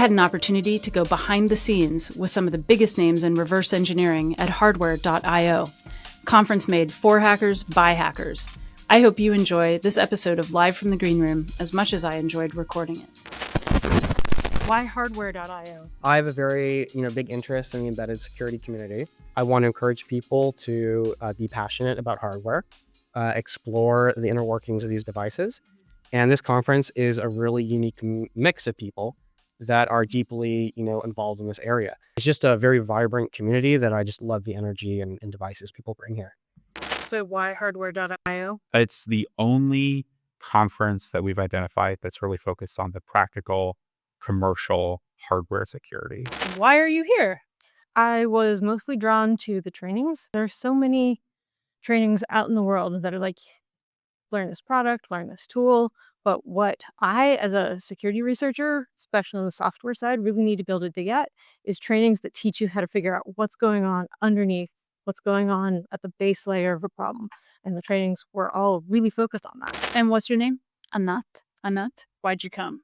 had an opportunity to go behind the scenes with some of the biggest names in reverse engineering at hardwear.io. Conference made for hackers by hackers. I hope you enjoy this episode of Live from the Green Room as much as I enjoyed recording it. Why hardwear.io? I have a very big interest in the embedded security community. I want to encourage people to be passionate about hardware, explore the inner workings of these devices. And this conference is a really unique mix of people that are deeply involved in this area. It's just a very vibrant community that I just love the energy and devices people bring here. So why hardwear.io? It's the only conference that we've identified that's really focused on the practical commercial hardware security. Why are you here? I was mostly drawn to the trainings. There are so many trainings out in the world that are like, learn this product, learn this tool. But what I, as a security researcher, especially on the software side, really need to be able to dig at is trainings that teach you how to figure out what's going on underneath, what's going on at the base layer of a problem. And the trainings were all really focused on that. And what's your name? Anat? Anat? Why'd you come?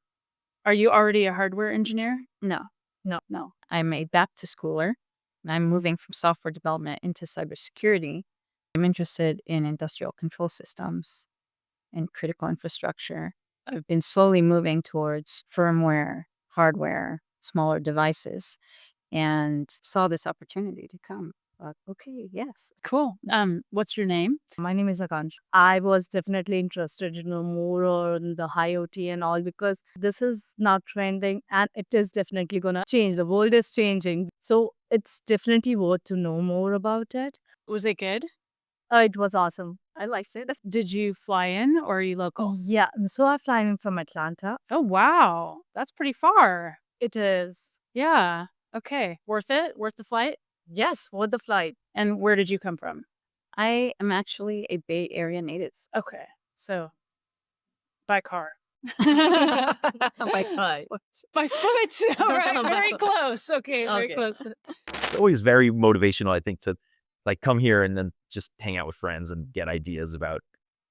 Are you already a hardware engineer? No. No. I'm a Baptist schooler, and I'm moving from software development into cybersecurity. I'm interested in industrial control systems and critical infrastructure. I've been slowly moving towards firmware, hardware, smaller devices, and saw this opportunity to come. Okay, yes. Cool. What's your name? My name is Akansh. I was definitely interested to know more on the IoT and all because this is now trending and it is definitely going to change. The world is changing. So it's definitely worth to know more about it. Was it good? It was awesome. I liked it. Did you fly in or are you local? Yeah. So I fly in from Atlanta. Oh, wow. That's pretty far. It is. Yeah. Okay. Worth it? Worth the flight? Yes, worth the flight. And where did you come from? I am actually a Bay Area native. Okay. So by car. By flight. By foot. All right. Very close. Okay. Very close. It's always very motivational, I think, to like come here and then just hang out with friends and get ideas about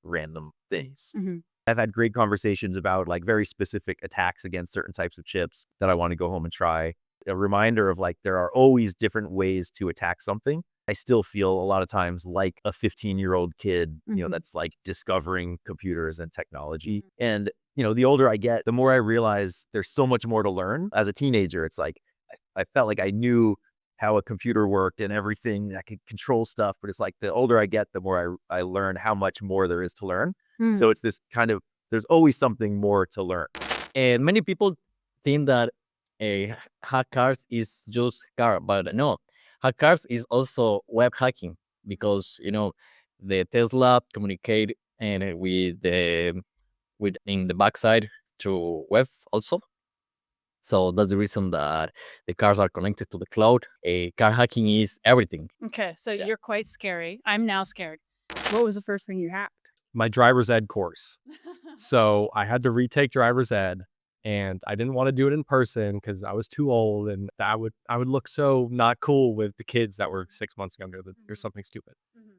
random things. Mm-hmm. I've had great conversations about like very specific attacks against certain types of chips that I want to go home and try. A reminder of like, there are always different ways to attack something. I still feel a lot of times like a 15-year-old kid, that's like discovering computers and technology. And, the older I get, the more I realize there's so much more to learn. As a teenager, it's like, I felt like I knew how a computer worked and everything. I could control stuff, but it's like the older I get, the more I learn how much more there is to learn. So it's this kind of, there's always something more to learn. And many people think that hackers is just car, but no, hackers is also web hacking because the Tesla communicate and with in the backside to web also. So that's the reason that the cars are connected to the cloud. Car hacking is everything. Okay. So you're quite scary. I'm now scared. What was the first thing you hacked? My driver's ed course. So I had to retake driver's ed. And I didn't want to do it in person because I was too old and I would look so not cool with the kids that were 6 months younger or something stupid.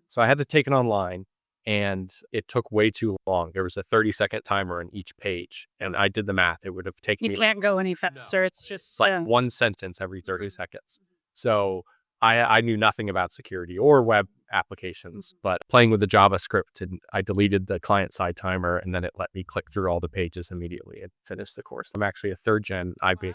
So I had to take it online and it took way too long. There was a 30-second timer on each page and I did the math. It would have taken me. You can't go any faster. No. It's just It's like one sentence every 30 seconds. So I knew nothing about security or web applications, but playing with the JavaScript, and I deleted the client-side timer, and then it let me click through all the pages immediately and finish the course. I'm actually a third-gen IB,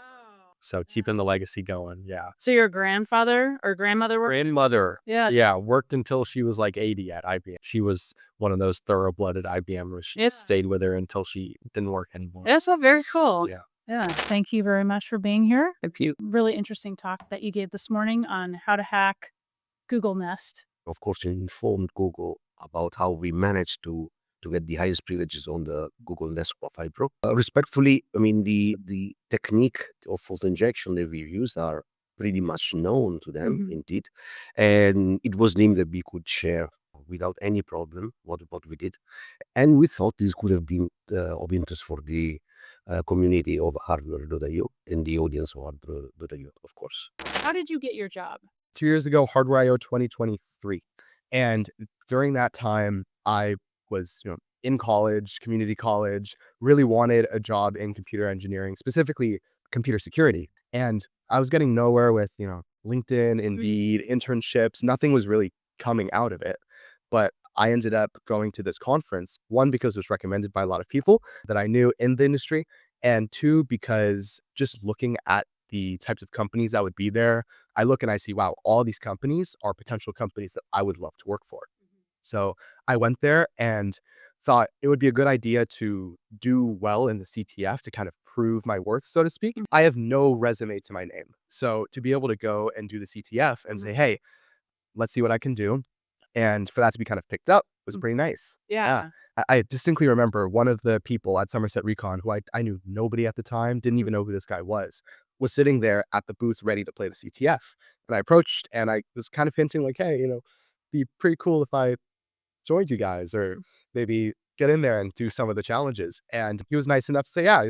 so keeping the legacy going, yeah. So your grandfather or grandmother worked? Grandmother, yeah, worked until she was like 80 at IBM. She was one of those thorough-blooded IBMers. She stayed with her until she didn't work anymore. That's so very cool. Yeah. Yeah. Thank you very much for being here. Thank you. Really interesting talk that you gave this morning on how to hack Google Nest. Of course, we informed Google about how we managed to get the highest privileges on the Google Nest Profile Pro. Respectfully, I mean, the technique of fault injection that we've used are pretty much known to them, indeed. And it was named that we could share without any problem what we did. And we thought this could have been of interest for the community of hardwear.io and the audience of hardwear.io, of course. How did you get your job? 2 years ago, Hardware.io 2023. And during that time, I was, in college, community college, really wanted a job in computer engineering, specifically computer security. And I was getting nowhere with, LinkedIn, Indeed, internships. Nothing was really coming out of it. But I ended up going to this conference, one, because it was recommended by a lot of people that I knew in the industry, and two, because just looking at the types of companies that would be there, I look and I see, wow, all these companies are potential companies that I would love to work for. So I went there and thought it would be a good idea to do well in the CTF to kind of prove my worth, so to speak. I have no resume to my name. So to be able to go and do the CTF and say, hey, let's see what I can do, and for that to be kind of picked up was pretty nice. Yeah. I distinctly remember one of the people at Somerset Recon, who I knew nobody at the time, didn't even know who this guy was sitting there at the booth ready to play the CTF. And I approached and I was kind of hinting like, hey, be pretty cool if I joined you guys, or maybe get in there and do some of the challenges. And he was nice enough to say, yeah,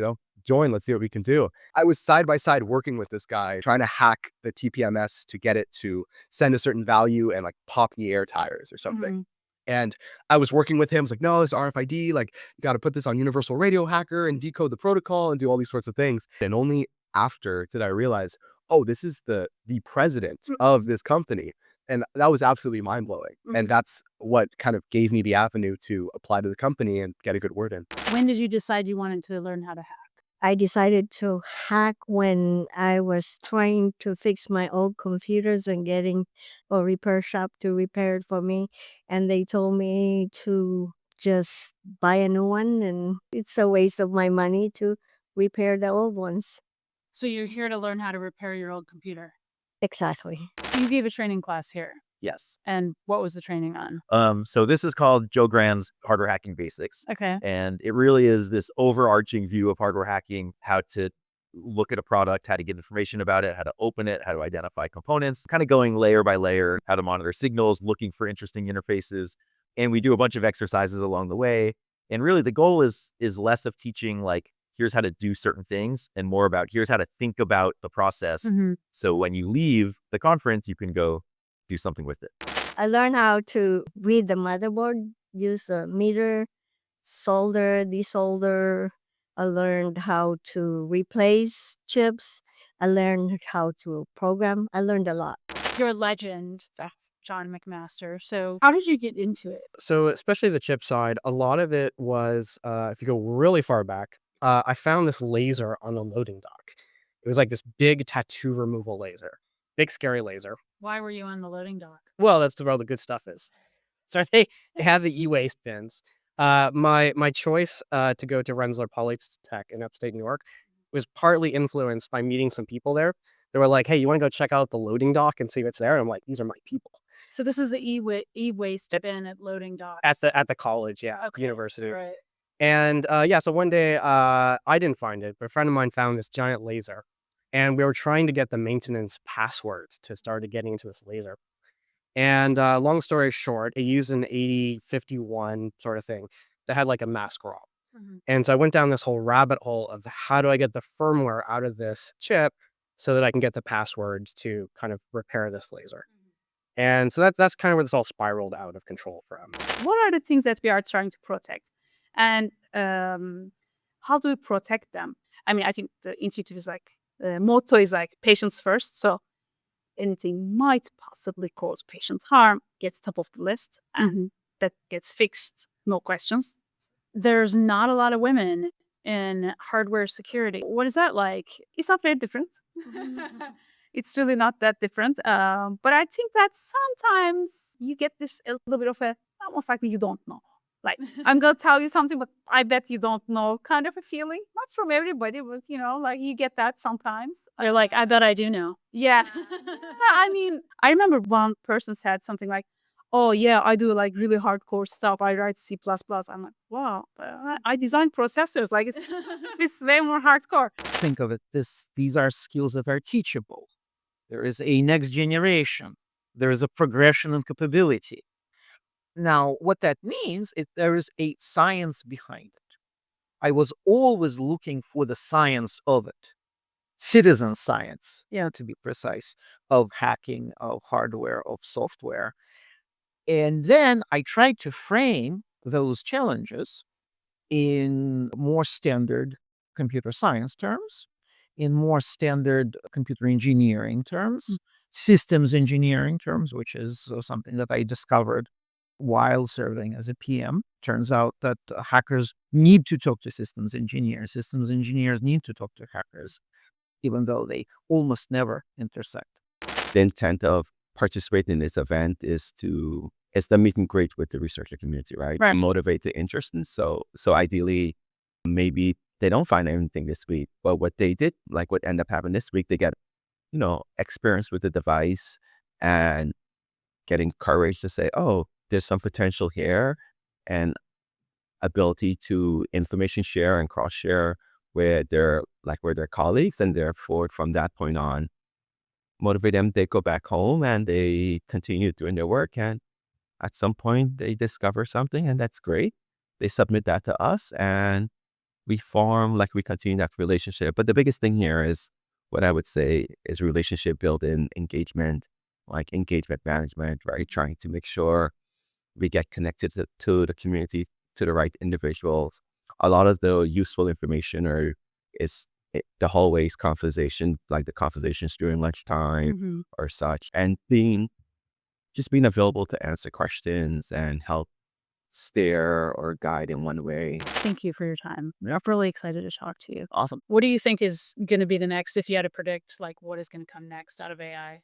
join, let's see what we can do. I was side by side working with this guy, trying to hack the TPMS to get it to send a certain value and like pop the air tires or something. And I was working with him. I was like, no, it's RFID. Like, you got to put this on Universal Radio Hacker and decode the protocol and do all these sorts of things. And only after did I realize, oh, this is the president of this company. And that was absolutely mind blowing. And that's what kind of gave me the avenue to apply to the company and get a good word in. When did you decide you wanted to learn how to hack? I decided to hack when I was trying to fix my old computers and getting a repair shop to repair it for me. And they told me to just buy a new one, and it's a waste of my money to repair the old ones. So you're here to learn how to repair your old computer. Exactly. You gave a training class here. Yes. And what was the training on? So this is called Joe Grand's Hardware Hacking Basics. Okay. And it really is this overarching view of hardware hacking, how to look at a product, how to get information about it, how to open it, how to identify components, kind of going layer by layer, how to monitor signals, looking for interesting interfaces. And we do a bunch of exercises along the way. And really the goal is less of teaching like, here's how to do certain things, and more about here's how to think about the process. So when you leave the conference, you can go do something with it. I learned how to read the motherboard, use the meter, solder, desolder. I learned how to replace chips. I learned how to program. I learned a lot. You're a legend, John McMaster. So how did you get into it? So especially the chip side, a lot of it was, if you go really far back, I found this laser on the loading dock. It was like this big tattoo removal laser, big scary laser. Why were you on the loading dock? Well, that's where all the good stuff is. So they have the e-waste bins. My choice to go to Rensselaer Polytech in upstate New York was partly influenced by meeting some people there. They were like, hey, you want to go check out the loading dock and see what's there? And I'm like, these are my people. So this is the e-waste bin at loading docks. At the college, yeah, Okay, university. Right. And so one day I didn't find it, but a friend of mine found this giant laser. And we were trying to get the maintenance password to start getting into this laser. And long story short, it used an 8051 sort of thing that had like a mask ROM. And so I went down this whole rabbit hole of how do I get the firmware out of this chip so that I can get the password to kind of repair this laser. And so that's kind of where this all spiraled out of control from. What are the things that we are trying to protect? And how do we protect them? I mean, I think the intuitive is like, motto is like patients first. So anything might possibly cause patient harm gets top of the list, and that gets fixed, no questions. There's not a lot of women in hardware security. What is that like? It's not very different. It's really not that different. But I think that sometimes you get this a little bit of a, almost like you don't know. Like, I'm going to tell you something, but I bet you don't know kind of a feeling. Not from everybody, but, like you get that sometimes. You're like, I bet I do know. Yeah. I mean, I remember one person said something like, oh, yeah, I do like really hardcore stuff. I write C++. I'm like, wow, I design processors. Like, it's way more hardcore. Think of it, these are skills that are teachable. There is a next generation. There is a progression in capability. Now, what that means is there is a science behind it. I was always looking for the science of it. Citizen science, to be precise, of hacking, of hardware, of software. And then I tried to frame those challenges in more standard computer science terms, in more standard computer engineering terms, systems engineering terms, which is something that I discovered while serving as a PM. Turns out that hackers need to talk to systems engineers. Systems engineers need to talk to hackers, even though they almost never intersect. The intent of participating in this event is it's the meet and greet with the researcher community, right? Right. To motivate the interest. And so ideally, maybe they don't find anything this week, but what they did, like what ended up happening this week, they get, experience with the device and get encouraged to say, oh, there's some potential here, and ability to information share and cross share with their colleagues, and therefore from that point on, motivate them. They go back home and they continue doing their work, and at some point they discover something, and that's great. They submit that to us, and we continue that relationship. But the biggest thing here is what I would say is relationship building, engagement, like engagement management, right? Trying to make sure we get connected to the community, to the right individuals. A lot of the useful information is the hallways conversation, like the conversations during lunchtime or such, and just being available to answer questions and help steer or guide in one way. Thank you for your time. I'm really excited to talk to you. Awesome. What do you think is going to be the next, if you had to predict, like what is going to come next out of AI?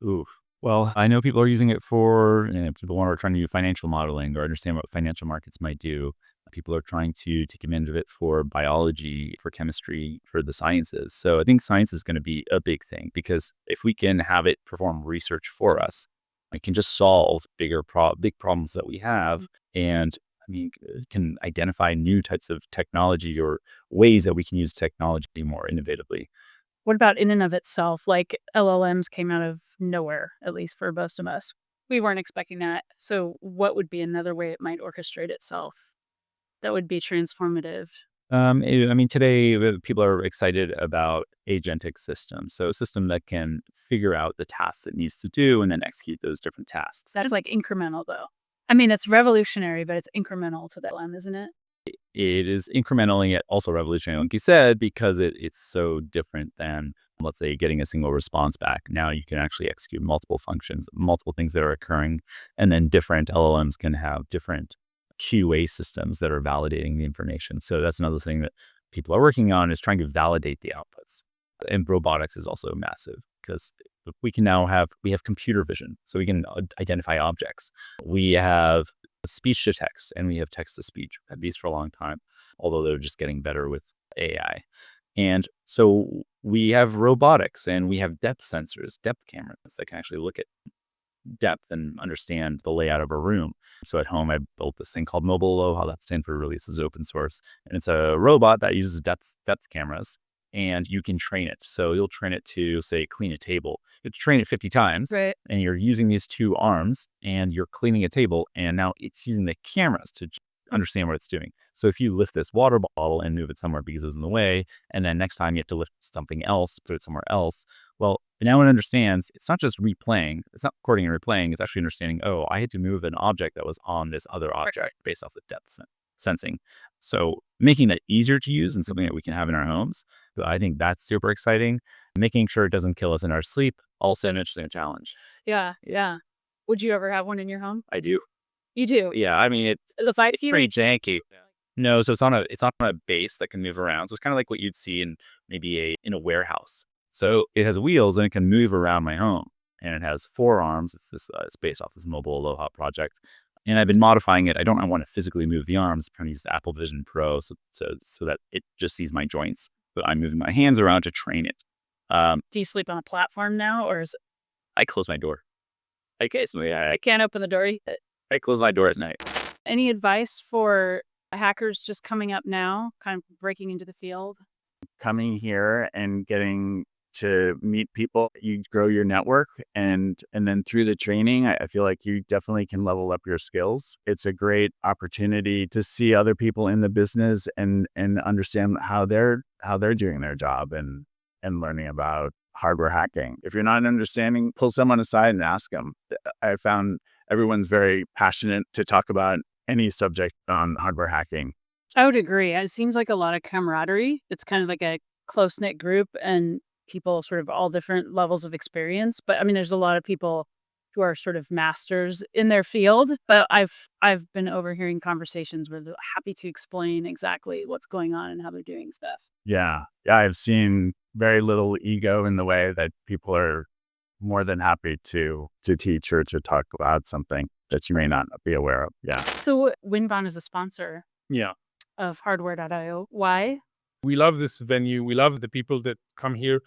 Ooh. Well, I know people are using it for people who are trying to do financial modeling or understand what financial markets might do. People are trying to take advantage of it for biology, for chemistry, for the sciences. So I think science is going to be a big thing, because if we can have it perform research for us, it can just solve big problems that we have, and can identify new types of technology or ways that we can use technology more innovatively. What about in and of itself? Like LLMs came out of nowhere, at least for most of us. We weren't expecting that. So what would be another way it might orchestrate itself that would be transformative? Today people are excited about agentic systems. So a system that can figure out the tasks it needs to do and then execute those different tasks. That's like incremental, though. I mean, it's revolutionary, but it's incremental to the LM, isn't it? It is incrementally yet also revolutionary, like you said, because it's so different than, let's say, getting a single response back. Now you can actually execute multiple functions, multiple things that are occurring, and then different LLMs can have different QA systems that are validating the information. So that's another thing that people are working on, is trying to validate the outputs. And robotics is also massive, because we have computer vision, so we can identify objects. We have speech to text, and we have text to speech. We've had these for a long time, although they're just getting better with AI. And so we have robotics, and we have depth sensors, depth cameras that can actually look at depth and understand the layout of a room. So at home, I built this thing called Mobile Aloha. That Stanford releases open source, and it's a robot that uses depth cameras, and you can train it. So you'll train it to, say, clean a table. You have to train it 50 times, Right. and you're using these two arms, and you're cleaning a table, and now it's using the cameras to understand what it's doing. So if you lift this water bottle and move it somewhere because it was in the way, and then next time you have to lift something else, put it somewhere else, well, now it understands. It's not just replaying. It's not recording and replaying. It's actually understanding, oh, I had to move an object that was on this other object based off the depth sensing. So making that easier to use and something that we can have in our homes. So I think that's super exciting. Making sure it doesn't kill us in our sleep, also an interesting challenge. Yeah. Would you ever have one in your home? I do. You do? Yeah, it's The fight if you pretty janky. No, so it's on a base that can move around. So it's kind of like what you'd see in maybe in a warehouse. So it has wheels and it can move around my home, and it has 4 arms. It's based off this Mobile Aloha project, and I've been modifying it. I don't want to physically move the arms. I'm trying to use the Apple Vision Pro so that it just sees my joints, but I'm moving my hands around to train it. Do you sleep on a platform now, or is I close my door. Okay, so I can't open the door? I close my door at night. Any advice for hackers just coming up now, kind of breaking into the field? Coming here and getting to meet people, you grow your network, and then through the training, I feel like you definitely can level up your skills. It's a great opportunity to see other people in the business and understand how they're doing their job and learning about hardware hacking. If you're not understanding, pull someone aside and ask them. I found everyone's very passionate to talk about any subject on hardware hacking. I would agree. It seems like a lot of camaraderie. It's kind of like a close-knit group and people sort of all different levels of experience. But I mean, there's a lot of people who are sort of masters in their field, but I've been overhearing conversations where they're happy to explain exactly what's going on and how they're doing stuff. Yeah. Yeah. I've seen very little ego in the way that people are more than happy to teach or to talk about something that you may not be aware of. Yeah. So Winbond is a sponsor Yeah. of hardwear.io. Why? We love this venue. We love the people that come here.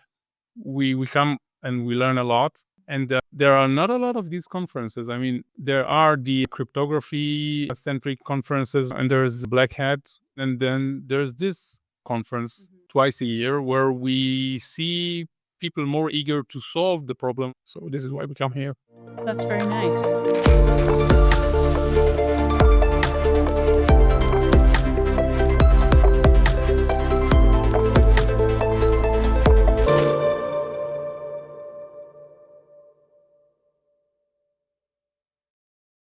We come and we learn a lot. And there are not a lot of these conferences. I mean, there are the cryptography-centric conferences, and there's Black Hat, and then there's this conference twice a year where we see people more eager to solve the problem. So this is why we come here. That's very nice.